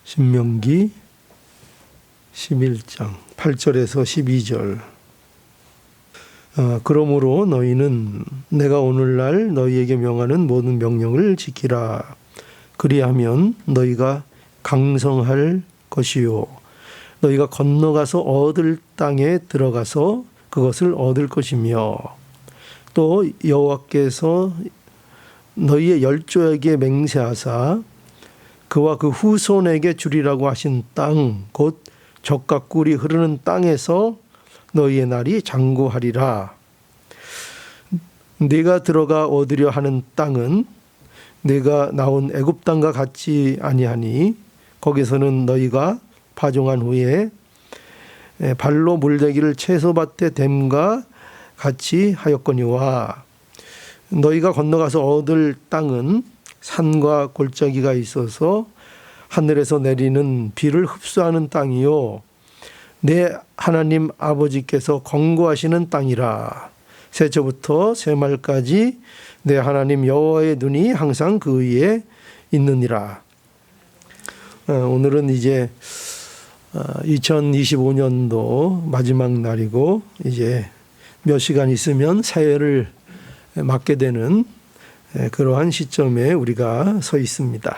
신명기 11장 8절에서 12절. 그러므로 너희는 내가 오늘날 너희에게 명하는 모든 명령을 지키라. 그리하면 너희가 강성할 것이요 너희가 건너가서 얻을 땅에 들어가서 그것을 얻을 것이며, 또 여호와께서 너희의 열조에게 맹세하사 그와 그 후손에게 주리라고 하신 땅, 곧 젖과 꿀이 흐르는 땅에서 너희의 날이 장구하리라. 네가 들어가 얻으려 하는 땅은 네가 나온 애굽 땅과 같지 아니하니 거기서는 너희가 파종한 후에 발로 물대기를 채소밭에 댐과 같이 하였거니와, 너희가 건너가서 얻을 땅은 산과 골짜기가 있어서 하늘에서 내리는 비를 흡수하는 땅이요 내 하나님 아버지께서 권고하시는 땅이라. 세초부터 세말까지 내 하나님 여호와의 눈이 항상 그 위에 있느니라. 오늘은 이제 2025년도 마지막 날이고 이제 몇 시간 있으면 새해를 맞게 되는 그러한 시점에 우리가 서 있습니다.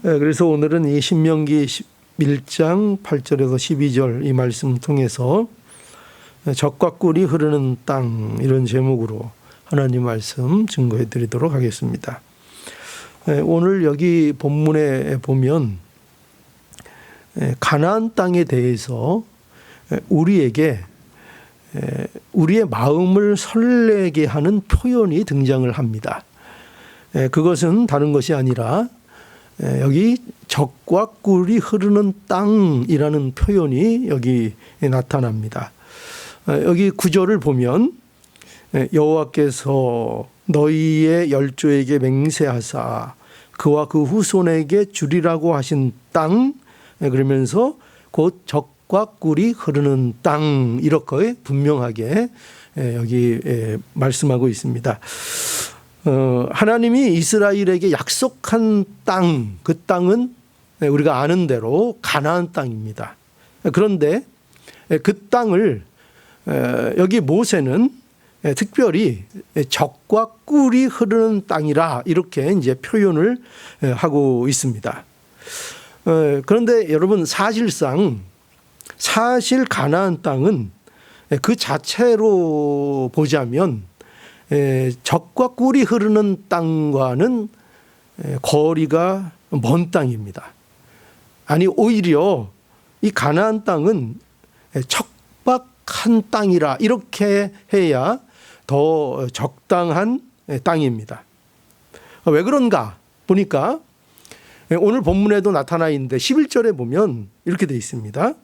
그래서 오늘은 이 신명기 11장 8절에서 12절 이 말씀 통해서 젖과 꿀이 흐르는 땅, 이런 제목으로 하나님 말씀 증거해 드리도록 하겠습니다. 오늘 여기 본문에 보면 가나안 땅에 대해서 우리에게 우리의 마음을 설레게 하는 표현이 등장을 합니다. 그것은 다른 것이 아니라 여기 젖과 꿀이 흐르는 땅이라는 표현이 여기 나타납니다. 여기 구절을 보면 여호와께서 너희의 열조에게 맹세하사 그와 그 후손에게 주리라고 하신 땅, 그러면서 곧 젖과 꿀이 흐르는 땅, 이렇게 분명하게 여기 말씀하고 있습니다. 하나님이 이스라엘에게 약속한 땅, 그 땅은 우리가 아는 대로 가나안 땅입니다. 그런데 그 땅을 여기 모세는 특별히 젖과 꿀이 흐르는 땅이라 이렇게 이제 표현을 하고 있습니다. 그런데 여러분, 사실 가나안 땅은 그 자체로 보자면 젖과 꿀이 흐르는 땅과는 거리가 먼 땅입니다. 아니, 오히려 이 가나안 땅은 척박한 땅이라 이렇게 해야 더 적당한 땅입니다. 왜 그런가 보니까 오늘 본문에도 나타나 있는데 11절에 보면 이렇게 되어 있습니다.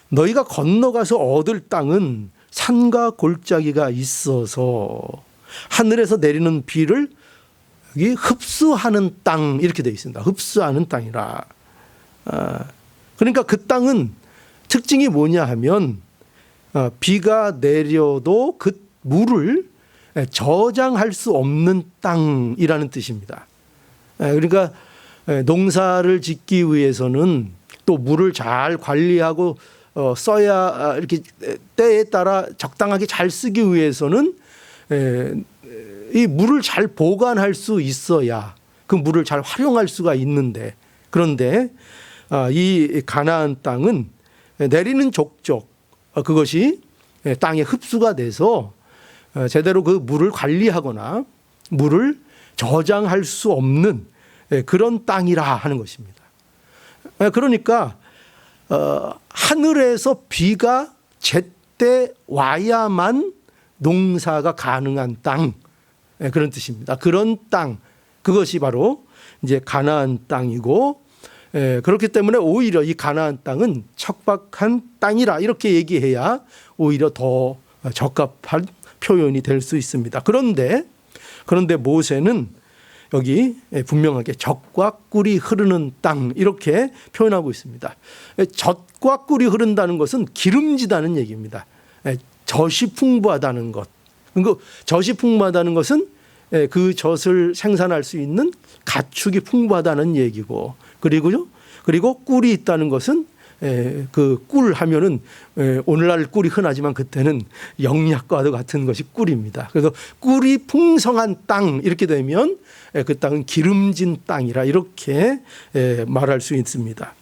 너희가 건너가서 얻을 땅은 산과 골짜기가 있어서 하늘에서 내리는 비를 여기 흡수하는 땅, 이렇게 되어 있습니다. 흡수하는 땅이라. 그러니까 그 땅은 특징이 뭐냐 하면 비가 내려도 그 물을 저장할 수 없는 땅이라는 뜻입니다. 그러니까 농사를 짓기 위해서는 또 물을 잘 관리하고 써야, 이렇게 때에 따라 적당하게 잘 쓰기 위해서는 이 물을 잘 보관할 수 있어야 그 물을 잘 활용할 수가 있는데, 그런데 이 가나안 땅은 내리는 족족 그것이 땅에 흡수가 돼서 제대로 그 물을 관리하거나 물을 저장할 수 없는 그런 땅이라 하는 것입니다. 그러니까 하늘에서 비가 제때 와야만 농사가 가능한 땅, 그런 뜻입니다. 그런 땅, 그것이 바로 이제 가나안 땅이고, 그렇기 때문에 오히려 이 가나안 땅은 척박한 땅이라 이렇게 얘기해야 오히려 더 적합한 표현이 될 수 있습니다. 그런데 모세는 여기 분명하게 젖과 꿀이 흐르는 땅, 이렇게 표현하고 있습니다. 젖과 꿀이 흐른다는 것은 기름지다는 얘기입니다. 젖이 풍부하다는 것. 그리고 젖이 풍부하다는 것은 그 젖을 생산할 수 있는 가축이 풍부하다는 얘기고, 그리고요 그리고 꿀이 있다는 것은 그 꿀 하면은 오늘날 꿀이 흔하지만 그때는 영약과도 같은 것이 꿀입니다. 그래서 꿀이 풍성한 땅 이렇게 되면 그 땅은 기름진 땅이라 이렇게 말할 수 있습니다.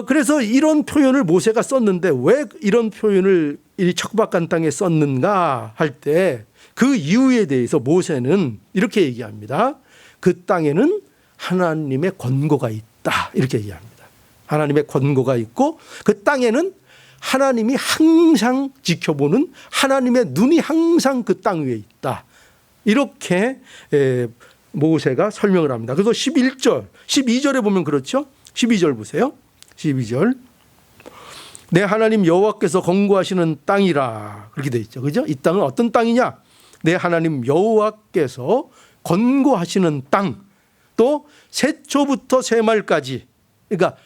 그래서 이런 표현을 모세가 썼는데 왜 이런 표현을 이 척박한 땅에 썼는가 할 때 그 이유에 대해서 모세는 이렇게 얘기합니다. 그 땅에는 하나님의 권고가 있다 이렇게 얘기합니다. 하나님의 권고가 있고 그 땅에는 하나님이 항상 지켜보는 하나님의 눈이 항상 그 땅 위에 있다. 이렇게 모세가 설명을 합니다. 그래서 11절, 12절에 보면 그렇죠. 12절 보세요. 12절. 내 하나님 여호와께서 권고하시는 땅이라 그렇게 돼 있죠. 그죠? 이 땅은 어떤 땅이냐? 내 하나님 여호와께서 권고하시는 땅. 또 새초부터 새말까지, 그러니까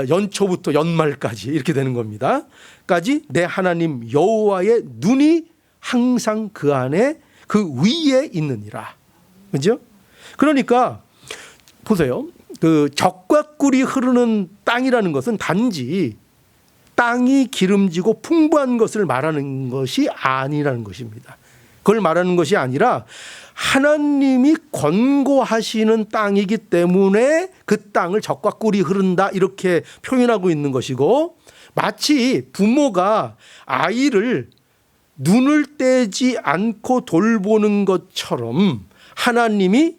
연초부터 연말까지 이렇게 되는 겁니다. 까지 내 하나님 여호와의 눈이 항상 그 안에 그 위에 있느니라. 그죠? 그러니까 보세요. 그 젖과 꿀이 흐르는 땅이라는 것은 단지 땅이 기름지고 풍부한 것을 말하는 것이 아니라는 것입니다. 그걸 말하는 것이 아니라 하나님이 권고하시는 땅이기 때문에 그 땅을 젖과 꿀이 흐른다 이렇게 표현하고 있는 것이고, 마치 부모가 아이를 눈을 떼지 않고 돌보는 것처럼 하나님이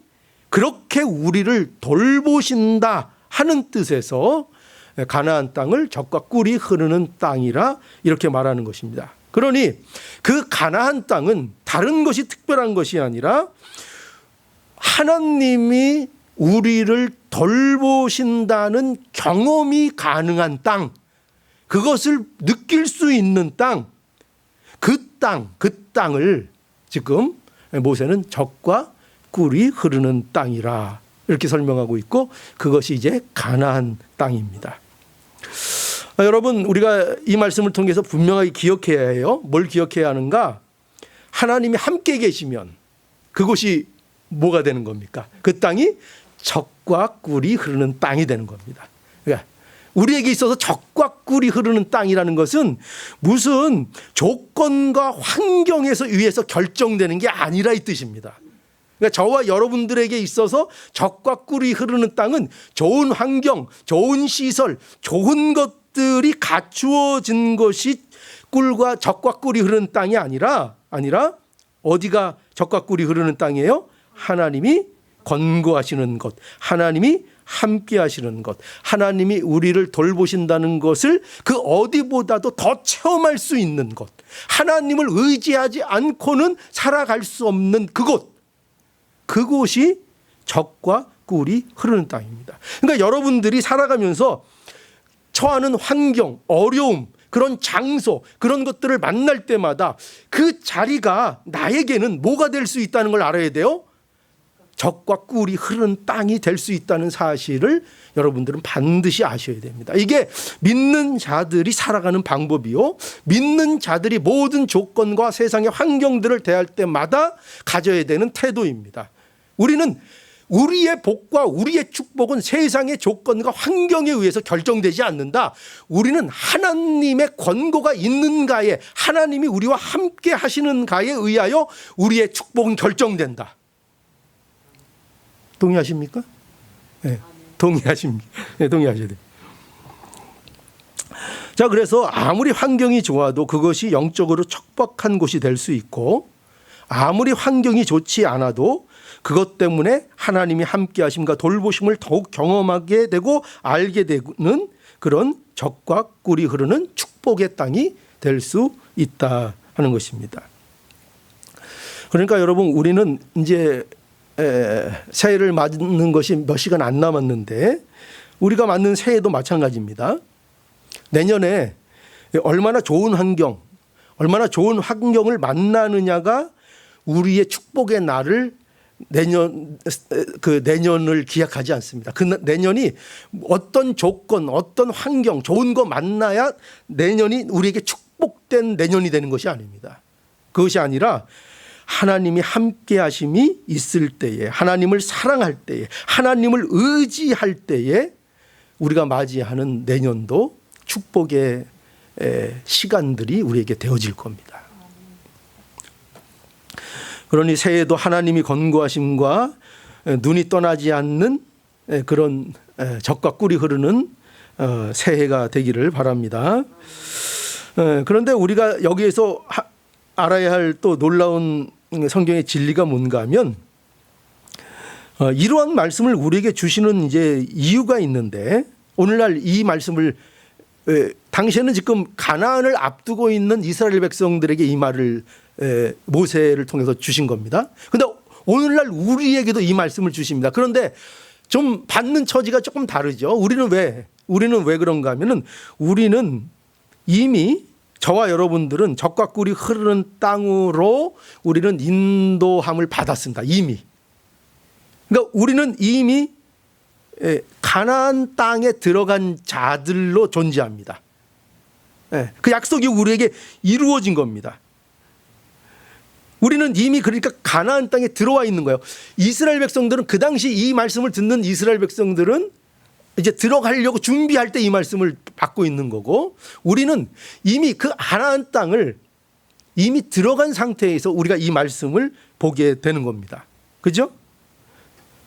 그렇게 우리를 돌보신다 하는 뜻에서 가나안 땅을 젖과 꿀이 흐르는 땅이라 이렇게 말하는 것입니다. 그러니 그 가나안 땅은 다른 것이 특별한 것이 아니라 하나님이 우리를 돌보신다는 경험이 가능한 땅, 그것을 느낄 수 있는 땅, 그 땅을 지금 모세는 젖과 꿀이 흐르는 땅이라 이렇게 설명하고 있고, 그것이 이제 가나안 땅입니다. 여러분, 우리가 이 말씀을 통해서 분명하게 기억해야 해요. 뭘 기억해야 하는가? 하나님이 함께 계시면 그곳이 뭐가 되는 겁니까? 그 땅이 젖과 꿀이 흐르는 땅이 되는 겁니다. 그러니까 우리에게 있어서 젖과 꿀이 흐르는 땅이라는 것은 무슨 조건과 환경에서 의해서 결정되는 게 아니라 이 뜻입니다. 그러니까 저와 여러분들에게 있어서 젖과 꿀이 흐르는 땅은 좋은 환경, 좋은 시설, 좋은 것들이 갖추어진 것이 젖과 꿀이 흐르는 땅이 아니라 어디가 젖과 꿀이 흐르는 땅이에요? 하나님이 권고하시는 것, 하나님이 함께 하시는 것, 하나님이 우리를 돌보신다는 것을 그 어디보다도 더 체험할 수 있는 것, 하나님을 의지하지 않고는 살아갈 수 없는 그곳이 젖과 꿀이 흐르는 땅입니다. 그러니까 여러분들이 살아가면서 처하는 환경, 어려움, 그런 장소, 그런 것들을 만날 때마다 그 자리가 나에게는 뭐가 될 수 있다는 걸 알아야 돼요. 젖과 꿀이 흐르는 땅이 될 수 있다는 사실을 여러분들은 반드시 아셔야 됩니다. 이게 믿는 자들이 살아가는 방법이요, 믿는 자들이 모든 조건과 세상의 환경들을 대할 때마다 가져야 되는 태도입니다. 우리는 우리의 복과 우리의 축복은 세상의 조건과 환경에 의해서 결정되지 않는다. 우리는 하나님의 권고가 있는가에, 하나님이 우리와 함께 하시는가에 의하여 우리의 축복은 결정된다. 동의하십니까? 네, 동의하십니까? 네, 동의하셔야 돼요. 자, 그래서 아무리 환경이 좋아도 그것이 영적으로 척박한 곳이 될 수 있고, 아무리 환경이 좋지 않아도 그것 때문에 하나님이 함께 하심과 돌보심을 더욱 경험하게 되고 알게 되는 그런 젖과 꿀이 흐르는 축복의 땅이 될 수 있다 하는 것입니다. 그러니까 여러분, 우리는 이제 새해를 맞는 것이 몇 시간 안 남았는데, 우리가 맞는 새해도 마찬가지입니다. 내년에 얼마나 좋은 환경, 얼마나 좋은 환경을 만나느냐가 우리의 축복의 날을 내년을 기약하지 않습니다. 그 내년이 어떤 조건, 어떤 환경, 좋은 거 만나야 내년이 우리에게 축복된 내년이 되는 것이 아닙니다. 그것이 아니라 하나님이 함께 하심이 있을 때에, 하나님을 사랑할 때에, 하나님을 의지할 때에 우리가 맞이하는 내년도 축복의 시간들이 우리에게 되어질 겁니다. 그러니 새해도 하나님이 권고하심과 눈이 떠나지 않는 그런 젖과 꿀이 흐르는 새해가 되기를 바랍니다. 그런데 우리가 여기에서 알아야 할 또 놀라운 성경의 진리가 뭔가 하면 이러한 말씀을 우리에게 주시는 이제 이유가 있는데, 오늘날 이 말씀을 당시에는 지금 가나안을 앞두고 있는 이스라엘 백성들에게 이 말을 모세를 통해서 주신 겁니다. 그런데 오늘날 우리에게도 이 말씀을 주십니다. 그런데 좀 받는 처지가 조금 다르죠. 우리는 왜 그런가 하면은, 우리는 이미, 저와 여러분들은 젖과 꿀이 흐르는 땅으로 우리는 인도함을 받았습니다. 이미. 그러니까 우리는 이미 가나안 땅에 들어간 자들로 존재합니다. 그 약속이 우리에게 이루어진 겁니다. 우리는 이미 그러니까 가나안 땅에 들어와 있는 거예요. 이스라엘 백성들은, 그 당시 이 말씀을 듣는 이스라엘 백성들은 이제 들어가려고 준비할 때 이 말씀을 받고 있는 거고, 우리는 이미 그 가나안 땅을 이미 들어간 상태에서 우리가 이 말씀을 보게 되는 겁니다. 그죠?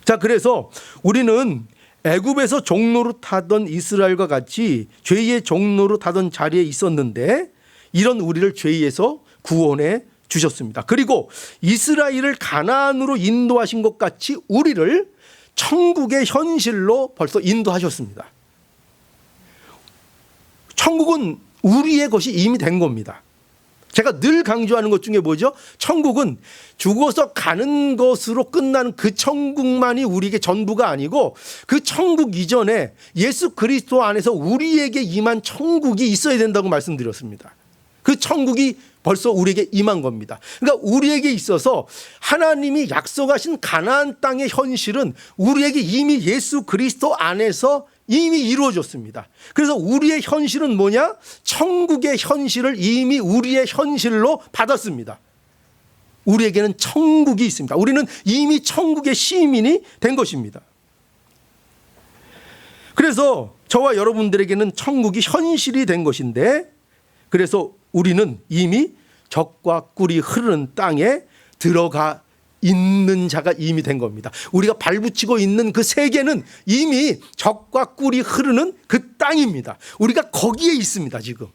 자, 그래서 우리는 애굽에서 종로로 타던 이스라엘과 같이 죄의 종로로 타던 자리에 있었는데, 이런 우리를 죄에서 구원해 주셨습니다. 그리고 이스라엘을 가나안으로 인도하신 것 같이 우리를 천국의 현실로 벌써 인도하셨습니다. 천국은 우리의 것이 이미 된 겁니다. 제가 늘 강조하는 것 중에 뭐죠? 천국은 죽어서 가는 것으로 끝나는 그 천국만이 우리에게 전부가 아니고, 그 천국 이전에 예수 그리스도 안에서 우리에게 임한 천국이 있어야 된다고 말씀드렸습니다. 그 천국이 벌써 우리에게 임한 겁니다. 그러니까 우리에게 있어서 하나님이 약속하신 가나안 땅의 현실은 우리에게 이미 예수 그리스도 안에서 이미 이루어졌습니다. 그래서 우리의 현실은 뭐냐? 천국의 현실을 이미 우리의 현실로 받았습니다. 우리에게는 천국이 있습니다. 우리는 이미 천국의 시민이 된 것입니다. 그래서 저와 여러분들에게는 천국이 현실이 된 것인데, 그래서 우리는 이미 젖과 꿀이 흐르는 땅에 들어가 있는 자가 이미 된 겁니다. 우리가 발붙이고 있는 그 세계는 이미 젖과 꿀이 흐르는 그 땅입니다. 우리가 거기에 있습니다, 지금.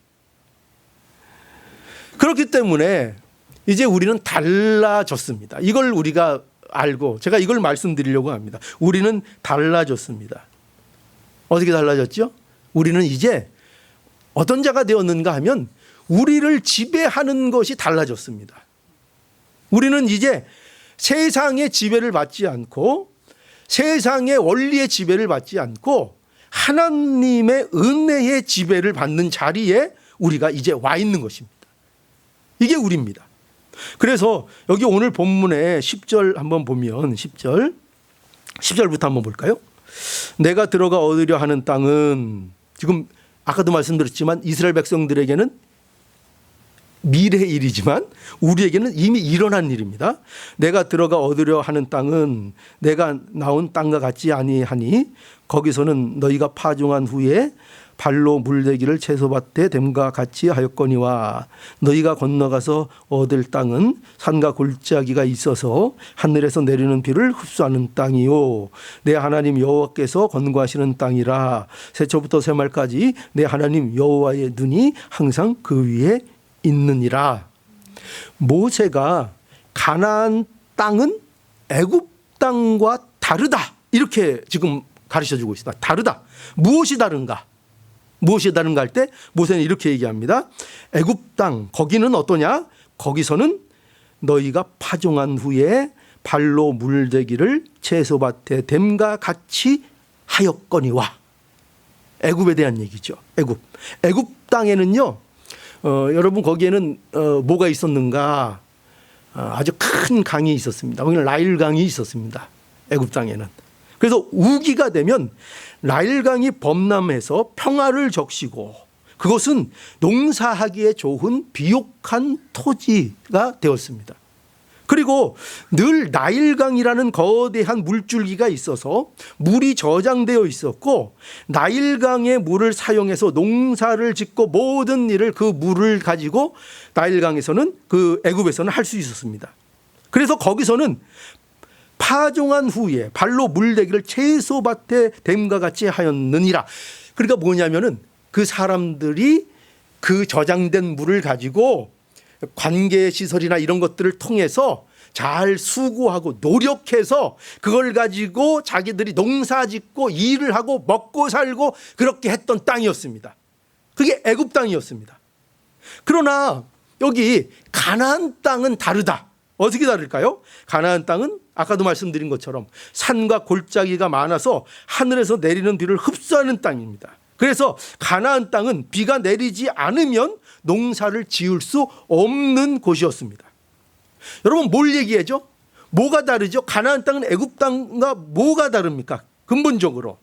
그렇기 때문에 이제 우리는 달라졌습니다. 이걸 우리가 알고, 제가 이걸 말씀드리려고 합니다. 우리는 달라졌습니다. 어떻게 달라졌죠? 우리는 이제 어떤 자가 되었는가 하면, 우리를 지배하는 것이 달라졌습니다. 우리는 이제 세상의 지배를 받지 않고, 세상의 원리의 지배를 받지 않고, 하나님의 은혜의 지배를 받는 자리에 우리가 이제 와 있는 것입니다. 이게 우리입니다. 그래서 여기 오늘 본문의 10절 한번 보면, 10절부터 한번 볼까요? 내가 들어가 얻으려 하는 땅은, 지금 아까도 말씀드렸지만 이스라엘 백성들에게는 미래의 일이지만 우리에게는 이미 일어난 일입니다. 내가 들어가 얻으려 하는 땅은 내가 나온 땅과 같지 아니하니, 거기서는 너희가 파종한 후에 발로 물대기를 채소밭에 됨과 같이 하였거니와, 너희가 건너가서 얻을 땅은 산과 골짜기가 있어서 하늘에서 내리는 비를 흡수하는 땅이요, 내 하나님 여호와께서 권고하시는 땅이라. 새초부터 새말까지 내 하나님 여호와의 눈이 항상 그 위에 있느니라. 모세가 가나안 땅은 애굽 땅과 다르다, 이렇게 지금 가르쳐주고 있습니다. 다르다. 무엇이 다른가? 무엇이 다른가 할 때 모세는 이렇게 얘기합니다. 애굽 땅, 거기는 어떠냐? 거기서는 너희가 파종한 후에 발로 물대기를 채소밭에 됨과 같이 하였거니와. 애굽에 대한 얘기죠. 애굽 땅에는요, 여러분 거기에는 뭐가 있었는가? 아주 큰 강이 있었습니다. 거기는 라일 강이 있었습니다. 애굽 땅에는. 그래서 우기가 되면 라일 강이 범람해서 평화를 적시고, 그것은 농사하기에 좋은 비옥한 토지가 되었습니다. 그리고 늘 나일강이라는 거대한 물줄기가 있어서 물이 저장되어 있었고, 나일강의 물을 사용해서 농사를 짓고 모든 일을 그 물을 가지고 나일강에서는, 그 애굽에서는 할 수 있었습니다. 그래서 거기서는 파종한 후에 발로 물대기를 채소밭에 댐과 같이 하였느니라. 그러니까 뭐냐면은 그 사람들이 그 저장된 물을 가지고 관계시설이나 이런 것들을 통해서 잘 수고하고 노력해서 그걸 가지고 자기들이 농사 짓고 일을 하고 먹고 살고 그렇게 했던 땅이었습니다. 그게 애굽 땅이었습니다. 그러나 여기 가나안 땅은 다르다. 어떻게 다를까요? 가나안 땅은 아까도 말씀드린 것처럼 산과 골짜기가 많아서 하늘에서 내리는 비를 흡수하는 땅입니다. 그래서 가나안 땅은 비가 내리지 않으면 농사를 지을 수 없는 곳이었습니다. 여러분, 뭘 얘기하죠? 뭐가 다르죠? 가나안 땅은 애굽 땅과 뭐가 다릅니까? 근본적으로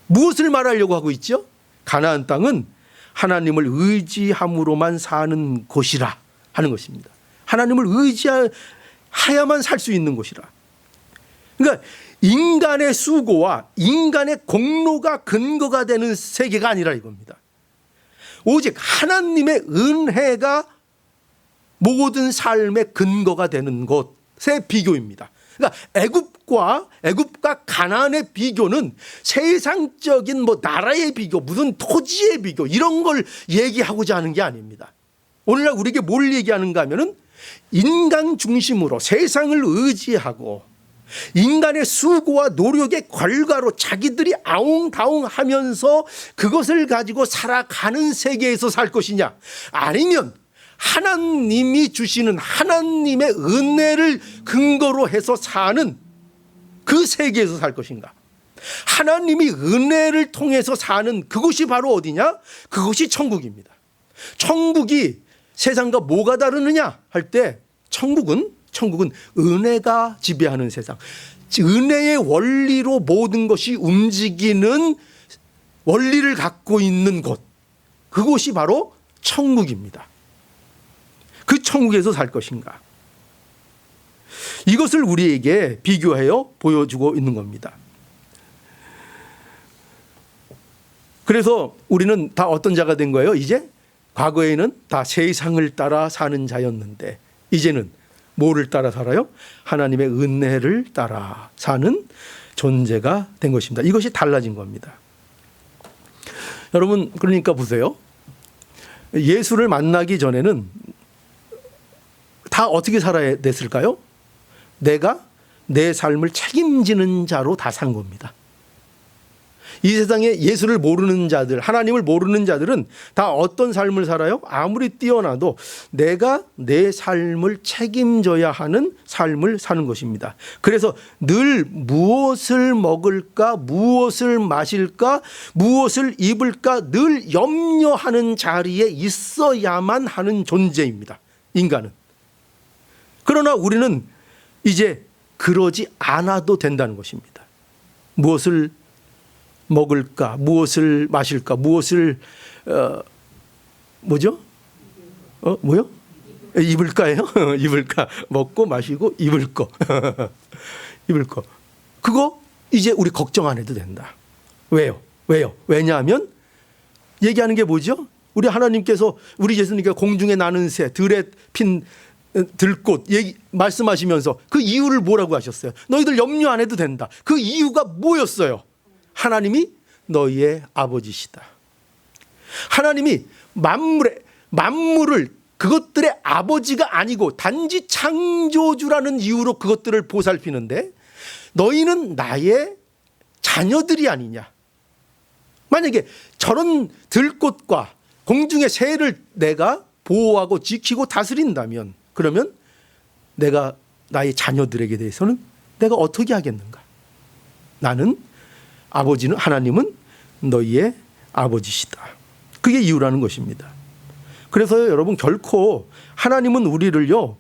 무엇을 말하려고 하고 있죠? 가나안 땅은 하나님을 의지함으로만 사는 곳이라 하는 것입니다. 하나님을 의지해야만 살 수 있는 곳이라. 그러니까 인간의 수고와 인간의 공로가 근거가 되는 세계가 아니라 이겁니다. 오직 하나님의 은혜가 모든 삶의 근거가 되는 것의 비교입니다. 그러니까 애굽과 가나안의 비교는 세상적인 뭐 나라의 비교, 무슨 토지의 비교 이런 걸 얘기하고자 하는 게 아닙니다. 오늘날 우리에게 뭘 얘기하는가 하면은 인간 중심으로 세상을 의지하고 인간의 수고와 노력의 결과로 자기들이 아웅다웅하면서 그것을 가지고 살아가는 세계에서 살 것이냐, 아니면 하나님이 주시는 하나님의 은혜를 근거로 해서 사는 그 세계에서 살 것인가. 하나님이 은혜를 통해서 사는 그곳이 바로 어디냐? 그것이 천국입니다. 천국이 세상과 뭐가 다르느냐 할 때 천국은 은혜가 지배하는 세상, 은혜의 원리로 모든 것이 움직이는 원리를 갖고 있는 곳, 그곳이 바로 천국입니다. 그 천국에서 살 것인가, 이것을 우리에게 비교하여 보여주고 있는 겁니다. 그래서 우리는 다 어떤 자가 된 거예요? 이제 과거에는 다 세상을 따라 사는 자였는데 이제는 뭐를 따라 살아요? 하나님의 은혜를 따라 사는 존재가 된 것입니다. 이것이 달라진 겁니다. 여러분, 그러니까 보세요. 예수를 만나기 전에는 다 어떻게 살아야 됐을까요? 내가 내 삶을 책임지는 자로 다 산 겁니다. 이 세상에 예수를 모르는 자들, 하나님을 모르는 자들은 다 어떤 삶을 살아요? 아무리 뛰어나도 내가 내 삶을 책임져야 하는 삶을 사는 것입니다. 그래서 늘 무엇을 먹을까, 무엇을 마실까, 무엇을 입을까 늘 염려하는 자리에 있어야만 하는 존재입니다. 인간은. 그러나 우리는 이제 그러지 않아도 된다는 것입니다. 무엇을 먹을까, 무엇을 마실까, 무엇을 뭐죠? 뭐요? 입을까요? 입을까, 먹고 마시고 입을 거, 입을 거. 그거 이제 우리 걱정 안 해도 된다. 왜요? 왜냐하면 얘기하는 게 뭐죠? 우리 하나님께서, 우리 예수님께서 공중에 나는 새, 들에 핀 들꽃 말씀하시면서 그 이유를 뭐라고 하셨어요? 너희들 염려 안 해도 된다. 그 이유가 뭐였어요? 하나님이 너희의 아버지시다. 하나님이 만물을 그것들의 아버지가 아니고 단지 창조주라는 이유로 그것들을 보살피는데 너희는 나의 자녀들이 아니냐. 만약에 저런 들꽃과 공중의 새를 내가 보호하고 지키고 다스린다면, 그러면 내가 나의 자녀들에게 대해서는 내가 어떻게 하겠는가? 나는, 아버지는, 하나님은 너희의 아버지시다. 그게 이유라는 것입니다. 그래서 여러분, 결코 하나님은 우리를요,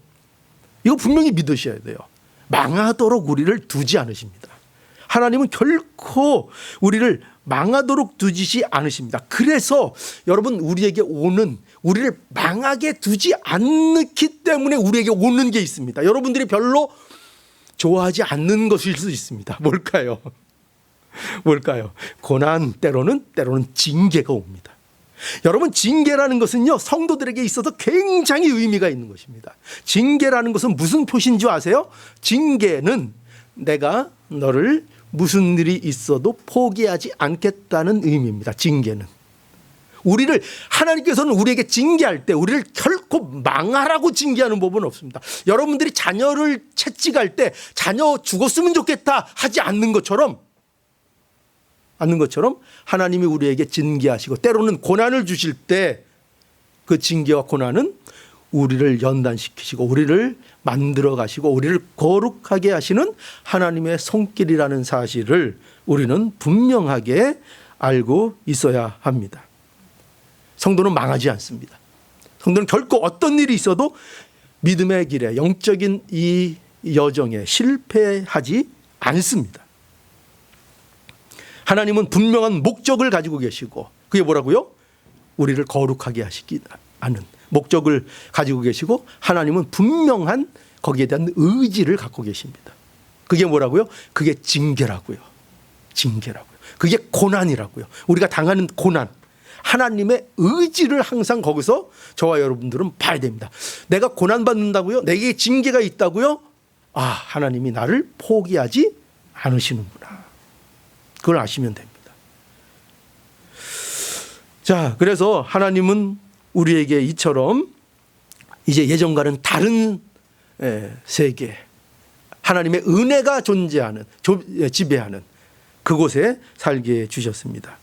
이거 분명히 믿으셔야 돼요, 망하도록 우리를 두지 않으십니다. 하나님은 결코 우리를 망하도록 두지 않으십니다. 그래서 여러분 우리를 망하게 두지 않기 때문에 우리에게 오는 게 있습니다. 여러분들이 별로 좋아하지 않는 것일 수 있습니다. 뭘까요? 고난, 때로는 징계가 옵니다. 여러분, 징계라는 것은요, 성도들에게 있어서 굉장히 의미가 있는 것입니다. 징계라는 것은 무슨 표시인 줄 아세요? 징계는 내가 너를 무슨 일이 있어도 포기하지 않겠다는 의미입니다. 징계는. 하나님께서는 우리에게 징계할 때 우리를 결코 망하라고 징계하는 법은 없습니다. 여러분들이 자녀를 채찍할 때 자녀 죽었으면 좋겠다 하지 않는 것처럼 하나님이 우리에게 징계하시고 때로는 고난을 주실 때 그 징계와 고난은 우리를 연단시키시고 우리를 만들어 가시고 우리를 거룩하게 하시는 하나님의 손길이라는 사실을 우리는 분명하게 알고 있어야 합니다. 성도는 망하지 않습니다. 성도는 결코 어떤 일이 있어도 믿음의 길에 영적인 이 여정에 실패하지 않습니다. 하나님은 분명한 목적을 가지고 계시고 그게 뭐라고요? 우리를 거룩하게 하시기 하는 목적을 가지고 계시고 하나님은 분명한 거기에 대한 의지를 갖고 계십니다. 그게 뭐라고요? 그게 징계라고요. 그게 고난이라고요. 우리가 당하는 고난. 하나님의 의지를 항상 거기서 저와 여러분들은 봐야 됩니다. 내가 고난받는다고요? 내게 징계가 있다고요? 하나님이 나를 포기하지 않으시는구나. 그걸 아시면 됩니다. 자, 그래서 하나님은 우리에게 이처럼 이제 예전과는 다른 세계, 하나님의 은혜가 존재하는, 지배하는 그곳에 살게 해주셨습니다.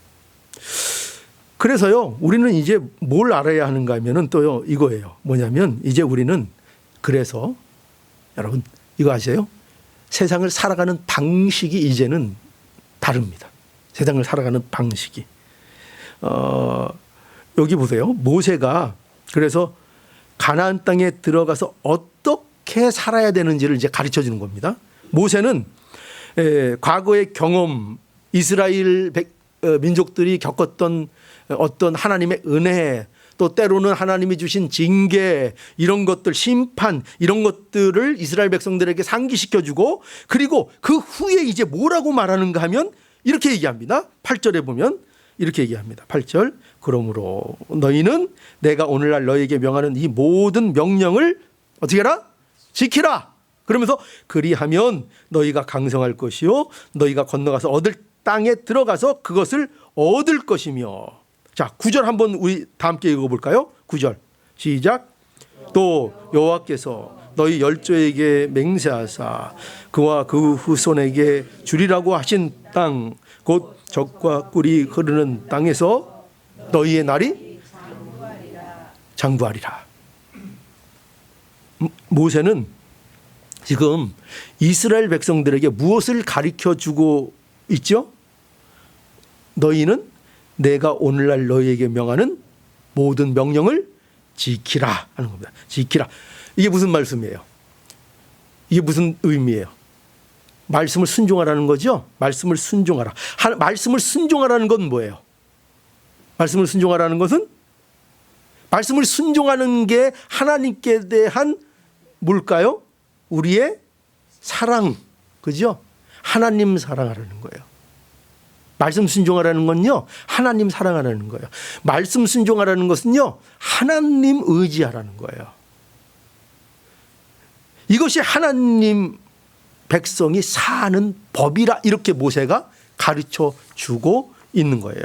그래서요, 우리는 이제 뭘 알아야 하는가 하면은 또요, 이거예요. 뭐냐면 이제 우리는 그래서 여러분 이거 아세요? 세상을 살아가는 방식이 이제는 다릅니다. 세상을 살아가는 방식이. 여기 보세요. 모세가 그래서 가나안 땅에 들어가서 어떻게 살아야 되는지를 이제 가르쳐 주는 겁니다. 모세는 과거의 경험, 이스라엘 민족들이 겪었던 어떤 하나님의 은혜, 또 때로는 하나님이 주신 징계, 이런 것들, 심판, 이런 것들을 이스라엘 백성들에게 상기시켜주고, 그리고 그 후에 이제 뭐라고 말하는가 하면 이렇게 얘기합니다. 8절에 보면 이렇게 얘기합니다. 8절. 그러므로 너희는 내가 오늘날 너희에게 명하는 이 모든 명령을 어떻게 해라? 지키라. 그러면서 그리하면 너희가 강성할 것이요 너희가 건너가서 얻을 땅에 들어가서 그것을 얻을 것이며. 자, 9절 한번 우리 다 함께 읽어볼까요? 9절 시작. 또 여호와께서 너희 열조에게 맹세하사 그와 그 후손에게 주리라고 하신 땅 곧 젖과 꿀이 흐르는 땅에서 너희의 날이 장구하리라. 모세는 지금 이스라엘 백성들에게 무엇을 가르쳐 주고 있죠? 너희는 내가 오늘날 너희에게 명하는 모든 명령을 지키라 하는 겁니다. 지키라. 이게 무슨 말씀이에요? 이게 무슨 의미예요? 말씀을 순종하라는 거죠. 말씀을 순종하라. 말씀을 순종하라는 건 뭐예요? 말씀을 순종하라는 것은 말씀을 순종하는 게 하나님께 대한 뭘까요? 우리의 사랑, 그죠? 하나님 사랑하라는 거예요. 말씀 순종하라는 건요, 하나님 사랑하라는 거예요. 말씀 순종하라는 것은요, 하나님 의지하라는 거예요. 이것이 하나님 백성이 사는 법이라 이렇게 모세가 가르쳐 주고 있는 거예요.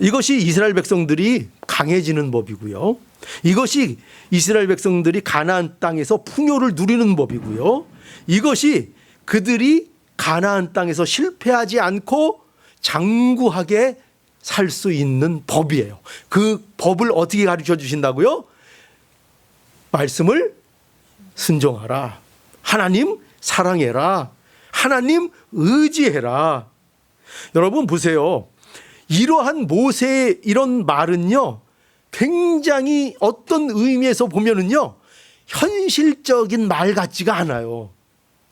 이것이 이스라엘 백성들이 강해지는 법이고요. 이것이 이스라엘 백성들이 가나안 땅에서 풍요를 누리는 법이고요. 이것이 그들이 가나안 땅에서 실패하지 않고 장구하게 살 수 있는 법이에요. 그 법을 어떻게 가르쳐 주신다고요? 말씀을 순종하라. 하나님 사랑해라. 하나님 의지해라. 여러분 보세요. 이러한 모세의 이런 말은요, 굉장히 어떤 의미에서 보면은요, 현실적인 말 같지가 않아요.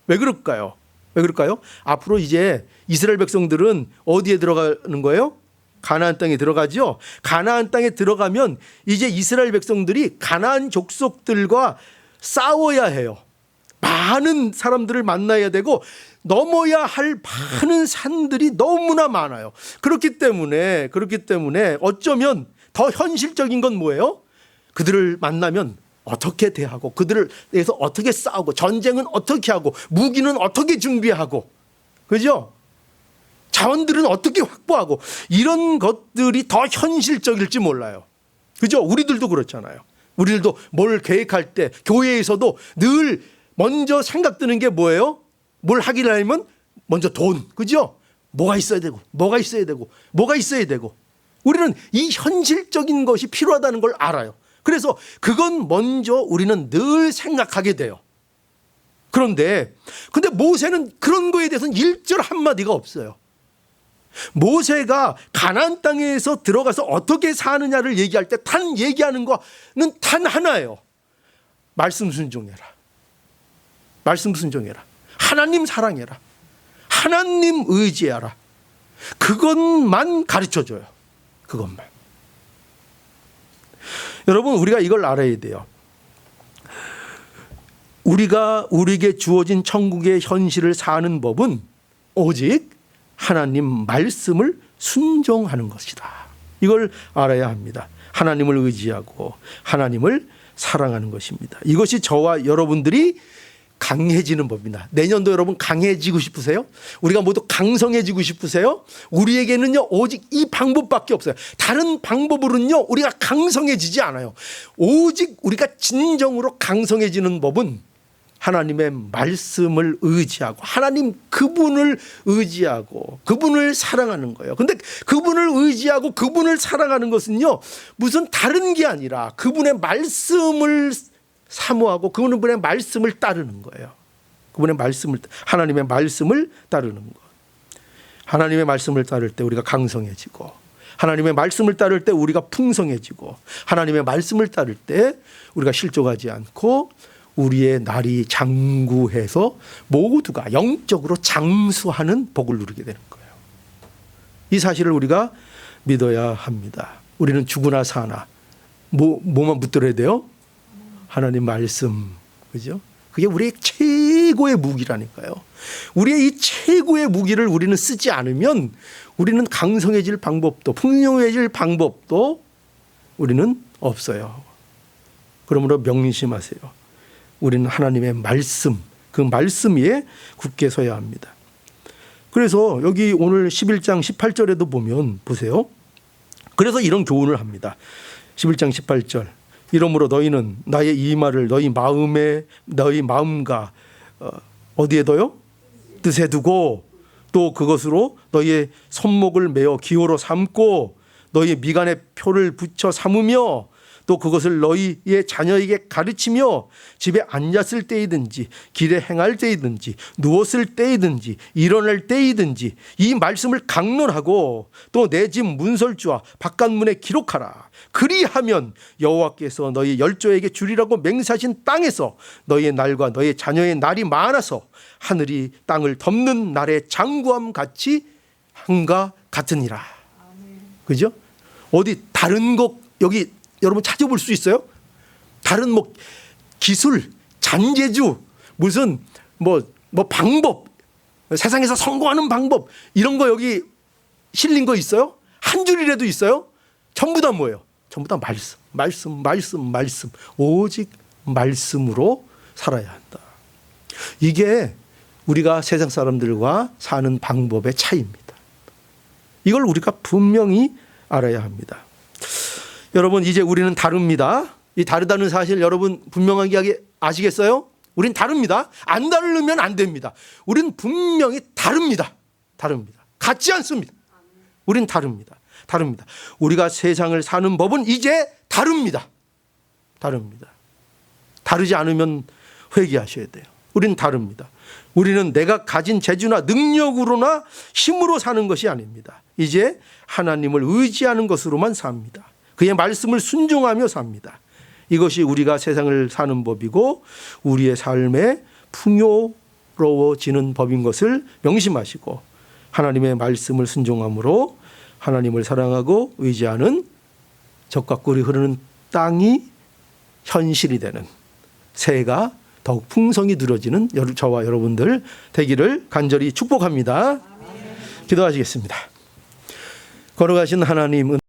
왜 그럴까요? 왜 그럴까요? 앞으로 이제 이스라엘 백성들은 어디에 들어가는 거예요? 가나안 땅에 들어가죠. 가나안 땅에 들어가면 이제 이스라엘 백성들이 가나안 족속들과 싸워야 해요. 많은 사람들을 만나야 되고 넘어야 할 많은 산들이 너무나 많아요. 그렇기 때문에 어쩌면 더 현실적인 건 뭐예요? 그들을 만나면 어떻게 대하고 그들을 위해서 어떻게 싸우고 전쟁은 어떻게 하고 무기는 어떻게 준비하고, 그죠? 자원들은 어떻게 확보하고, 이런 것들이 더 현실적일지 몰라요. 그죠? 우리들도 그렇잖아요. 우리들도 뭘 계획할 때 교회에서도 늘 먼저 생각드는 게 뭐예요? 뭘 하기를 하면 먼저 돈, 그죠? 뭐가 있어야 되고 뭐가 있어야 되고 뭐가 있어야 되고, 우리는 이 현실적인 것이 필요하다는 걸 알아요. 그래서 그건 먼저 우리는 늘 생각하게 돼요. 근데 모세는 그런 거에 대해서는 일절 한마디가 없어요. 모세가 가나안 땅에서 들어가서 어떻게 사느냐를 얘기할 때 얘기하는 거는 단 하나예요. 말씀 순종해라. 말씀 순종해라. 하나님 사랑해라. 하나님 의지하라. 그것만 가르쳐줘요. 그것만. 여러분, 우리가 이걸 알아야 돼요. 우리에게 주어진 천국의 현실을 사는 법은 오직 하나님 말씀을 순종하는 것이다. 이걸 알아야 합니다. 하나님을 의지하고 하나님을 사랑하는 것입니다. 이것이 저와 여러분들이 강해지는 법입니다. 내년도 여러분 강해지고 싶으세요? 우리가 모두 강성해지고 싶으세요? 우리에게는요 오직 이 방법밖에 없어요. 다른 방법으로는요 우리가 강성해지지 않아요. 오직 우리가 진정으로 강성해지는 법은 하나님의 말씀을 의지하고 하나님 그분을 의지하고 그분을 사랑하는 거예요. 근데 그분을 의지하고 그분을 사랑하는 것은요 무슨 다른 게 아니라 그분의 말씀을 사모하고 그분의 말씀을 따르는 거예요. 하나님의 말씀을 따르는 것. 하나님의 말씀을 따를 때 우리가 강성해지고, 하나님의 말씀을 따를 때 우리가 풍성해지고, 하나님의 말씀을 따를 때 우리가 실족하지 않고 우리의 날이 장구해서 모두가 영적으로 장수하는 복을 누리게 되는 거예요. 이 사실을 우리가 믿어야 합니다. 우리는 죽으나 사나 뭐만 붙들어야 돼요? 하나님 말씀, 그죠? 그게 우리의 최고의 무기라니까요. 우리의 이 최고의 무기를 우리는 쓰지 않으면 우리는 강성해질 방법도 풍성해질 방법도 우리는 없어요. 그러므로 명심하세요. 우리는 하나님의 말씀, 그 말씀 위에 굳게 서야 합니다. 그래서 여기 오늘 11장 18절에도 보면 보세요. 그래서 이런 교훈을 합니다. 11장 18절. 이러므로 너희는 나의 이 말을 너희 마음과 어디에 둬요? 뜻에 두고 또 그것으로 너희의 손목을 메어 기호로 삼고 너희의 미간에 표를 붙여 삼으며 또 그것을 너희의 자녀에게 가르치며 집에 앉았을 때이든지 길에 행할 때이든지 누웠을 때이든지 일어날 때이든지 이 말씀을 강론하고 또 내 집 문설주와 바깥문에 기록하라. 그리하면 여호와께서 너희 열조에게 주리라고 맹세하신 땅에서 너희의 날과 너희의 자녀의 날이 많아서 하늘이 땅을 덮는 날의 장구함 같이 한가 같으니라. 그죠? 어디 다른 것 여기 여러분 찾아볼 수 있어요? 다른 기술, 잔재주, 무슨 방법, 세상에서 성공하는 방법 이런 거 여기 실린 거 있어요? 한 줄이라도 있어요? 전부 다 뭐예요? 전부 다 말씀. 오직 말씀으로 살아야 한다. 이게 우리가 세상 사람들과 사는 방법의 차이입니다. 이걸 우리가 분명히 알아야 합니다. 여러분 이제 우리는 다릅니다. 이 다르다는 사실 여러분 분명하게 아시겠어요? 우린 다릅니다. 안 다르면 안 됩니다. 우린 분명히 다릅니다. 같지 않습니다. 우린 다릅니다. 우리가 세상을 사는 법은 이제 다릅니다. 다르지 않으면 회개하셔야 돼요. 우린 다릅니다. 우리는 내가 가진 재주나 능력으로나 힘으로 사는 것이 아닙니다. 이제 하나님을 의지하는 것으로만 삽니다. 그의 말씀을 순종하며 삽니다. 이것이 우리가 세상을 사는 법이고 우리의 삶의 풍요, 풍요로워지는 법인 것을 명심하시고 하나님의 말씀을 순종함으로 하나님을 사랑하고 의지하는 젖과 꿀이 흐르는 땅이 현실이 되는 새해가 더욱 풍성히 누려지는 저와 여러분들 되기를 간절히 축복합니다. 기도하시겠습니다. 걸어가신 하나님